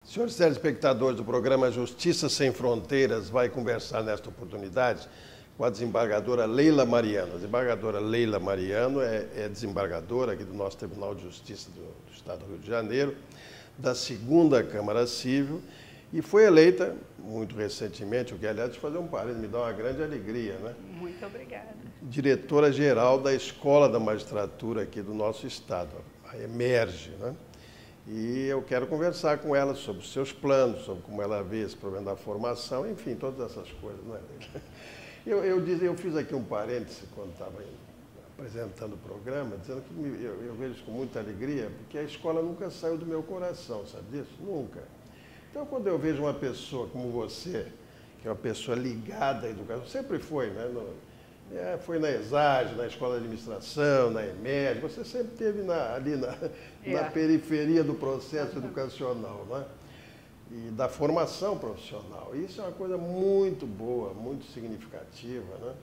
Senhores telespectadores do programa Justiça Sem Fronteiras vai conversar nesta oportunidade com a desembargadora Leila Mariano. A desembargadora Leila Mariano é desembargadora aqui do nosso Tribunal de Justiça do Estado do Rio de Janeiro, da 2ª Câmara Civil, e foi eleita muito recentemente, o que, aliás, de fazer um parênteses, me dá uma grande alegria, né? Muito obrigada. Diretora-geral da Escola da Magistratura aqui do nosso Estado, a Emerge, né? E eu quero conversar com ela sobre os seus planos, sobre como ela vê esse problema da formação, enfim, todas essas coisas, não é? Eu fiz aqui um parêntese quando estava apresentando o programa, dizendo que eu vejo isso com muita alegria, porque a escola nunca saiu do meu coração, sabe disso? Nunca. Então, quando eu vejo uma pessoa como você, que é uma pessoa ligada à educação, sempre foi, né? Foi na ESAG, na Escola de Administração, na EMED, você sempre esteve ali na periferia do processo educacional, né? E da formação profissional. Isso é uma coisa muito boa, muito significativa, né?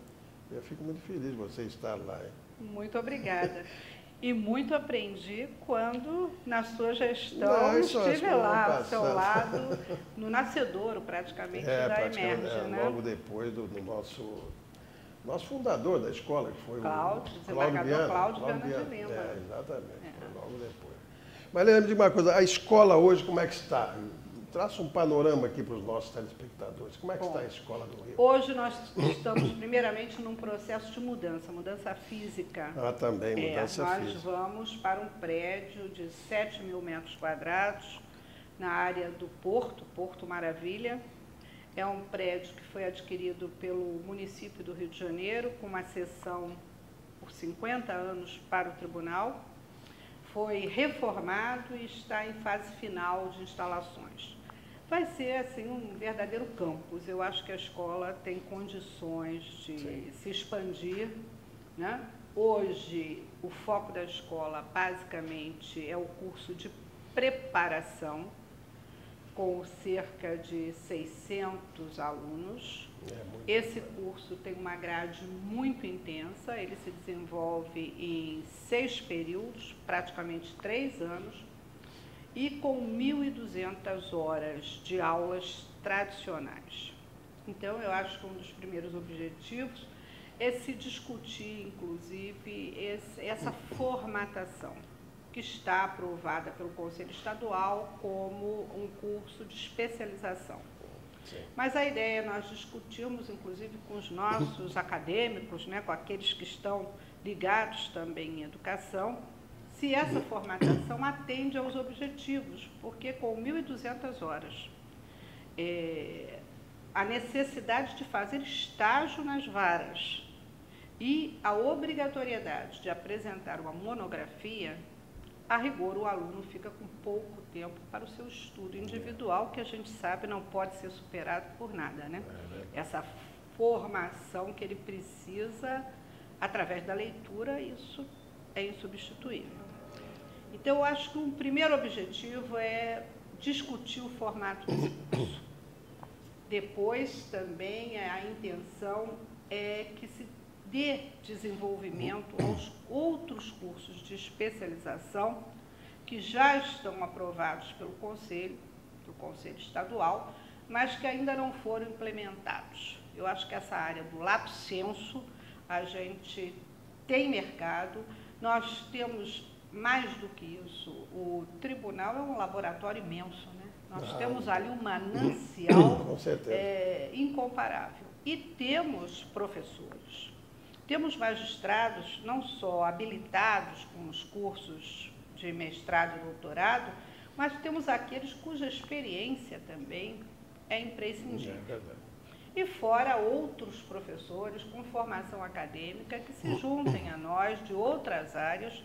Eu fico muito feliz de você estar lá. Hein? Muito obrigada. E muito aprendi quando, na sua gestão, estive lá, ao seu lado, no nascedouro, praticamente, da Emerge, né? Logo depois do nosso fundador da escola, que foi desembargador Cláudio Viana de Lima. Exatamente, foi logo depois. Mas lembra de uma coisa, a escola hoje como é que está? Traça um panorama aqui para os nossos telespectadores. Como é que está a escola do Rio? Hoje nós estamos, primeiramente, num processo de mudança física. Também, mudança física. Nós vamos para um prédio de 7.000 metros quadrados, na área do Porto Maravilha. É um prédio que foi adquirido pelo município do Rio de Janeiro, com uma cessão por 50 anos para o tribunal. Foi reformado e está em fase final de instalações. Vai ser, assim, um verdadeiro campus. Eu acho que a escola tem condições de se expandir, né? Hoje, o foco da escola, basicamente, é o curso de preparação, com cerca de 600 alunos. Esse curso tem uma grade muito intensa, ele se desenvolve em 6 períodos, praticamente 3 anos, e com 1.200 horas de aulas tradicionais. Então, eu acho que um dos primeiros objetivos é se discutir, inclusive, essa formatação, que está aprovada pelo Conselho Estadual como um curso de especialização. Sim. Mas a ideia, nós discutimos, inclusive, com os nossos acadêmicos, né, com aqueles que estão ligados também em educação, se essa formatação atende aos objetivos, porque com 1.200 horas, a necessidade de fazer estágio nas varas e a obrigatoriedade de apresentar uma monografia, a rigor, o aluno fica com pouco tempo para o seu estudo individual, que a gente sabe não pode ser superado por nada, né? Essa formação que ele precisa, através da leitura, isso é insubstituível. Então, eu acho que um primeiro objetivo é discutir o formato desse curso. Depois, também, a intenção é que se dê desenvolvimento aos outros cursos de especialização que já estão aprovados pelo Conselho Estadual, mas que ainda não foram implementados. Eu acho que essa área do lato sensu, a gente tem mercado, nós temos mais do que isso, o tribunal é um laboratório imenso, né? Nós temos ali um manancial incomparável. E temos professores. Temos magistrados não só habilitados com os cursos de mestrado e doutorado, mas temos aqueles cuja experiência também é imprescindível. E fora outros professores com formação acadêmica que se juntem a nós de outras áreas,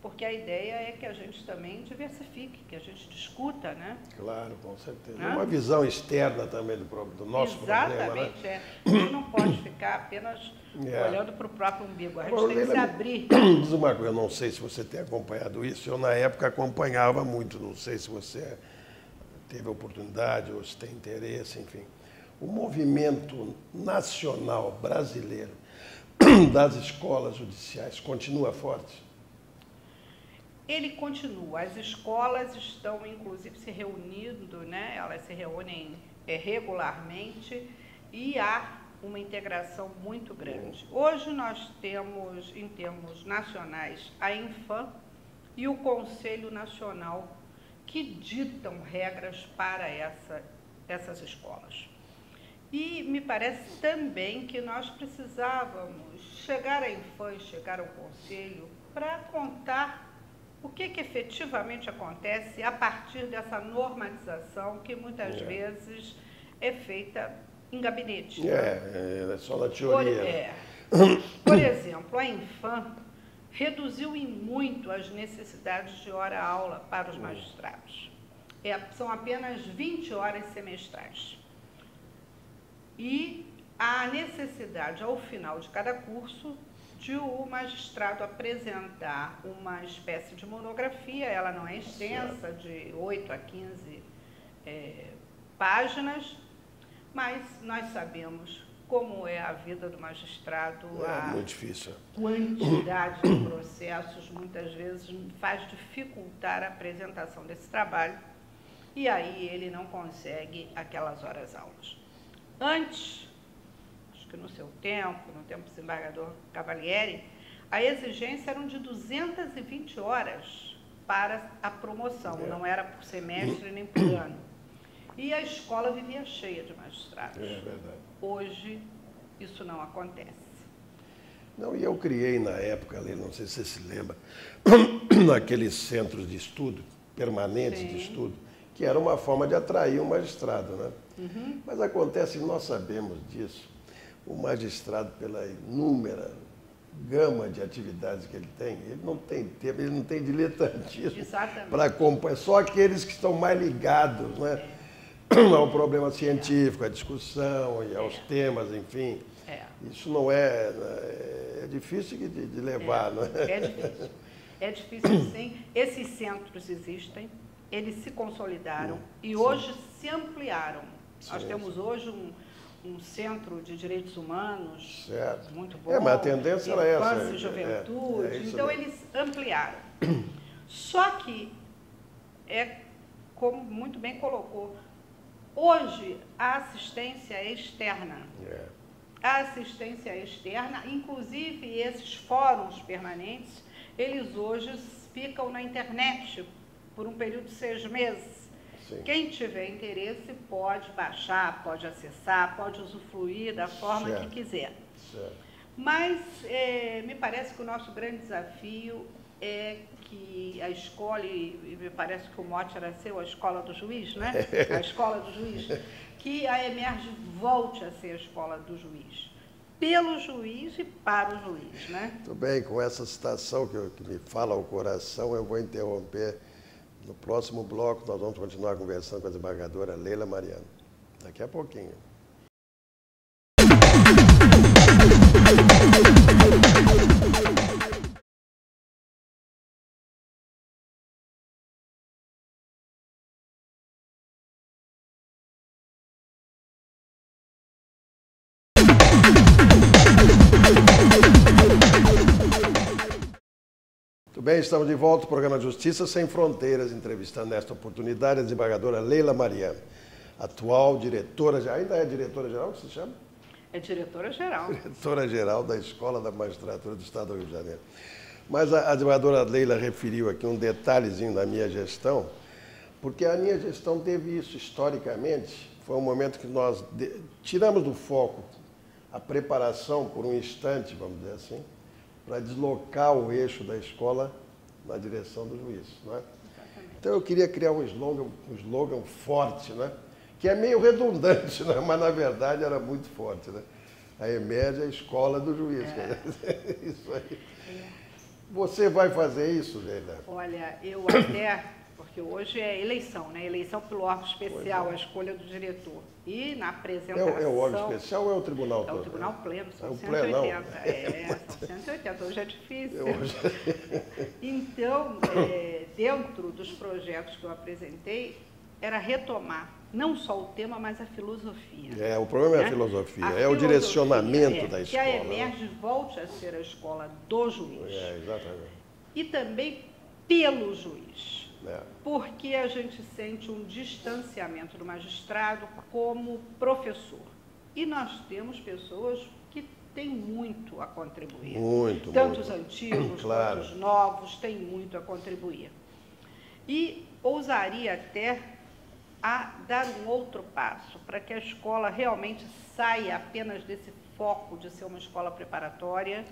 porque a ideia é que a gente também diversifique, que a gente discuta, né? Claro, com certeza. Uma visão externa também do nosso problema, né? Exatamente, A gente não pode ficar apenas olhando para o próprio umbigo, a gente tem que se abrir. Diz uma coisa, eu não sei se você tem acompanhado isso, eu na época acompanhava muito, não sei se você teve oportunidade ou se tem interesse, enfim. o movimento nacional brasileiro das escolas judiciais continua forte? Ele continua. As escolas estão, inclusive, se reunindo, né? Elas se reúnem regularmente e há uma integração muito grande. Hoje nós temos, em termos nacionais, a Infam e o Conselho Nacional que ditam regras para essas escolas. E me parece também que nós precisávamos chegar à Infam, chegar ao Conselho, para contar o que efetivamente acontece a partir dessa normatização que muitas vezes é feita em gabinete. É só na teoria. Por exemplo, a Infam reduziu em muito as necessidades de hora-aula para os magistrados. São apenas 20 horas semestrais. E há a necessidade, ao final de cada curso, de o magistrado apresentar uma espécie de monografia, ela não é extensa, de 8 a 15 páginas, mas nós sabemos como é a vida do magistrado, muito difícil. Quantidade de processos muitas vezes faz dificultar a apresentação desse trabalho e aí ele não consegue aquelas horas-aulas. Antes, acho que no seu tempo, no tempo do desembargador Cavalieri, a exigência eram de 220 horas para a promoção, não era por semestre nem por ano. E a escola vivia cheia de magistrados. É verdade. Hoje, isso não acontece. Não, e eu criei na época, ali, não sei se você se lembra, naqueles centros de estudo, permanentes de estudo, que era uma forma de atrair o magistrado, né? Mas acontece, nós sabemos disso, o magistrado, pela inúmera gama de atividades que ele tem, ele não tem tempo, ele não tem diletantismo para acompanhar, só aqueles que estão mais ligados, né, ao problema científico, à discussão e aos temas, enfim. Isso não é difícil de levar, não é? É difícil sim. Esses centros existem, eles se consolidaram e hoje se ampliaram. Nós temos hoje um centro de direitos humanos muito bom. Mas a tendência era essa. Infância e juventude. Então, eles ampliaram. Só que, como muito bem colocou, hoje a assistência é externa. A assistência externa, inclusive esses fóruns permanentes, eles hoje ficam na internet por um período de 6 meses. Quem tiver interesse pode baixar, pode acessar, pode usufruir da forma que quiser. Mas me parece que o nosso grande desafio é que a escola, e me parece que o mote era seu, a escola do juiz, né? A escola do juiz, que a EMERGE volte a ser a escola do juiz, pelo juiz e para o juiz, né? Muito bem, com essa citação que me fala ao coração, eu vou interromper. No próximo bloco, nós vamos continuar conversando com a desembargadora Leila Mariano. Daqui a pouquinho. Muito bem, estamos de volta ao programa Justiça Sem Fronteiras, entrevistando nesta oportunidade a desembargadora Leila Mariano, atual diretora, ainda é diretora-geral que se chama? É diretora-geral. Diretora-geral da Escola da Magistratura do Estado do Rio de Janeiro. Mas a desembargadora Leila referiu aqui um detalhezinho da minha gestão, porque a minha gestão teve isso historicamente, foi um momento que nós tiramos do foco a preparação por um instante, vamos dizer assim, para deslocar o eixo da escola na direção do juiz, não é? Então eu queria criar um slogan forte, né? Que é meio redundante, né? Mas na verdade era muito forte, né? A EMERGE é a escola do juiz. Isso aí. Você vai fazer isso, Leila? Olha, eu até, porque hoje é eleição, né? Eleição pelo órgão especial, a escolha do diretor. E na apresentação... É o órgão especial ou é o tribunal todo? É o tribunal pleno, são 180. São 180, hoje é difícil. Então, dentro dos projetos que eu apresentei, era retomar não só o tema, mas a filosofia. O problema é a filosofia, é o direcionamento da escola. Que a EMERGE volte a ser a escola do juiz. Exatamente. E também pelo juiz. Porque a gente sente um distanciamento do magistrado como professor. E nós temos pessoas que têm muito a contribuir. Tanto os antigos quanto os novos têm muito a contribuir. E ousaria até a dar um outro passo, para que a escola realmente saia apenas desse foco de ser uma escola preparatória,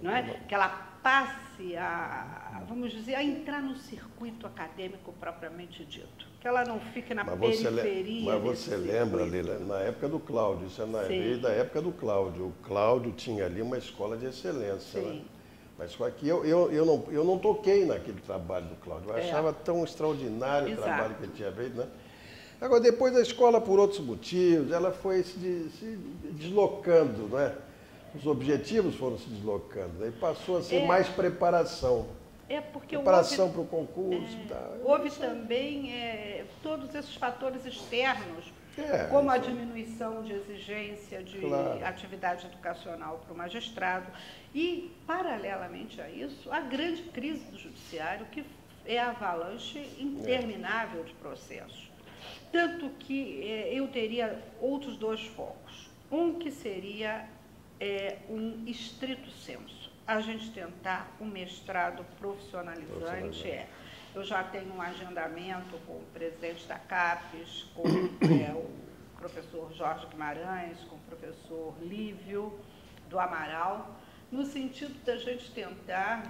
não é? Que ela passe a, vamos dizer, a entrar no circuito acadêmico propriamente dito, que ela não fique na periferia. Mas você lembra, Lila, na época do Cláudio, isso é da época do Cláudio. O Cláudio tinha ali uma escola de excelência, né? Mas aqui eu não toquei naquele trabalho do Cláudio. Eu achava tão extraordinário o trabalho que ele tinha feito, né? Agora, depois a escola, por outros motivos, ela foi se deslocando, não é? Os objetivos foram se deslocando, né? E passou a ser mais preparação. Porque preparação para o concurso. Houve também todos esses fatores externos, como a diminuição de exigência de atividade educacional para o magistrado e, paralelamente a isso, a grande crise do judiciário, que é a avalanche interminável de processos. Tanto que eu teria outros dois focos. Um que seria um estrito senso. A gente tentar um mestrado profissionalizante. Eu já tenho um agendamento com o presidente da CAPES, com o professor Jorge Guimarães, com o professor Lívio do Amaral, no sentido da gente tentar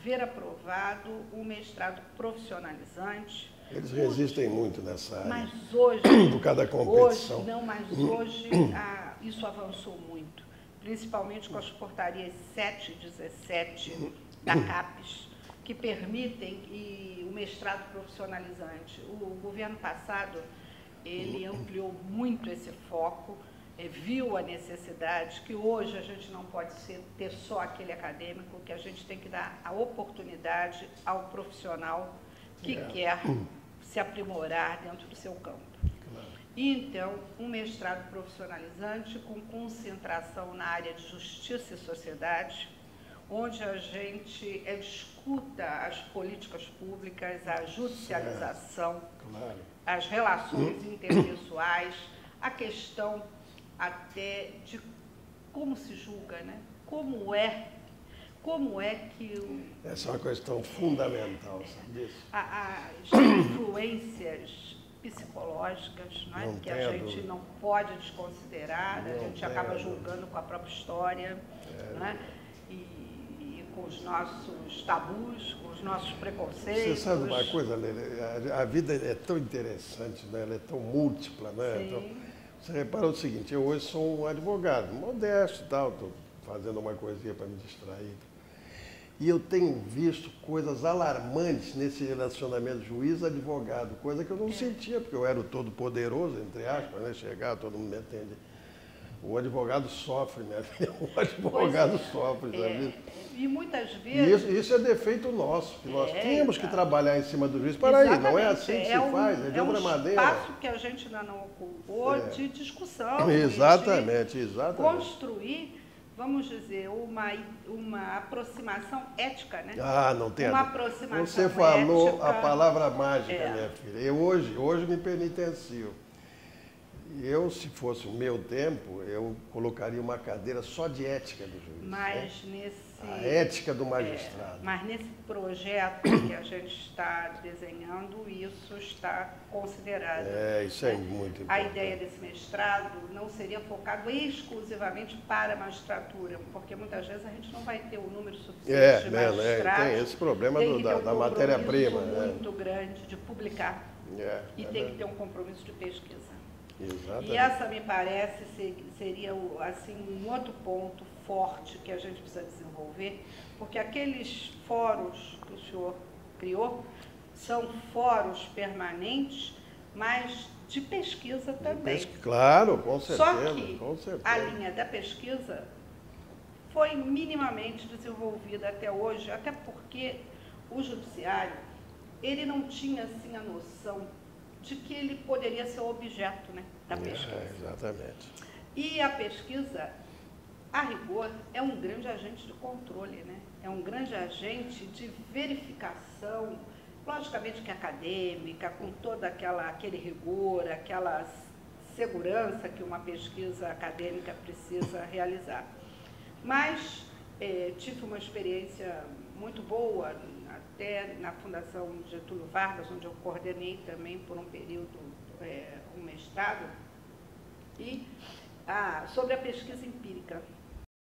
ver aprovado um mestrado profissionalizante. Eles resistem muito nessa área, mas hoje, por causa da competição. Hoje isso avançou muito, principalmente com as portarias 7 e 17 da CAPES, que permitem o mestrado profissionalizante. O governo passado, ele ampliou muito esse foco, viu a necessidade, que hoje a gente não pode ter só aquele acadêmico, que a gente tem que dar a oportunidade ao profissional que quer se aprimorar dentro do seu campo. E, então, um mestrado profissionalizante com concentração na área de justiça e sociedade, onde a gente discuta as políticas públicas, a judicialização, as relações interpessoais, a questão até de como se julga, né? Como é que... Essa é uma questão fundamental, sabe disso? As influências psicológicas, não é? Que a gente não pode desconsiderar, a gente acaba julgando com a própria história, não é? E com os nossos tabus, com os nossos preconceitos. Você sabe uma coisa, Lele? A vida é tão interessante, né? Ela é tão múltipla, né? Então, você repara o seguinte, eu hoje sou um advogado, modesto e tal, estou fazendo uma coisinha para me distrair. E eu tenho visto coisas alarmantes nesse relacionamento juiz-advogado, coisa que eu não sentia, porque eu era o todo-poderoso, entre aspas, né? Chegava, todo mundo me atende. O advogado sofre, né? O advogado sofre, sabe? E muitas vezes... Isso é defeito nosso, que nós temos que trabalhar em cima do juiz. Para aí, não é assim que se faz, é de outra maneira. É um espaço que a gente ainda não ocupou de discussão, exatamente. Construir, vamos dizer, uma aproximação ética, né? Não tem. Uma aproximação Você falou ética, a palavra mágica, minha filha. Eu hoje me penitencio. Eu, se fosse o meu tempo, eu colocaria uma cadeira só de ética do juiz. Mas a ética do magistrado. Mas nesse projeto que a gente está desenhando, isso está considerado. Isso é muito importante. A ideia desse mestrado não seria focado exclusivamente para a magistratura, porque muitas vezes a gente não vai ter o número suficiente de magistrados. Tem esse problema da matéria-prima. Tem muito grande de publicar e tem que ter um compromisso de pesquisa. Exatamente. E essa, me parece, seria assim, um outro ponto forte que a gente precisa desenvolver, porque aqueles fóruns que o senhor criou são fóruns permanentes, mas de pesquisa também. Claro, com certeza. Só que a linha da pesquisa foi minimamente desenvolvida até hoje, até porque o judiciário ele não tinha assim a noção de que ele poderia ser objeto, né, da pesquisa. Exatamente. E a pesquisa, a rigor, é um grande agente de controle, né? É um grande agente de verificação, logicamente que acadêmica, com todo aquele rigor, aquela segurança que uma pesquisa acadêmica precisa realizar. Mas tive uma experiência muito boa, até na Fundação Getúlio Vargas, onde eu coordenei também por um período, um mestrado, e sobre a pesquisa empírica.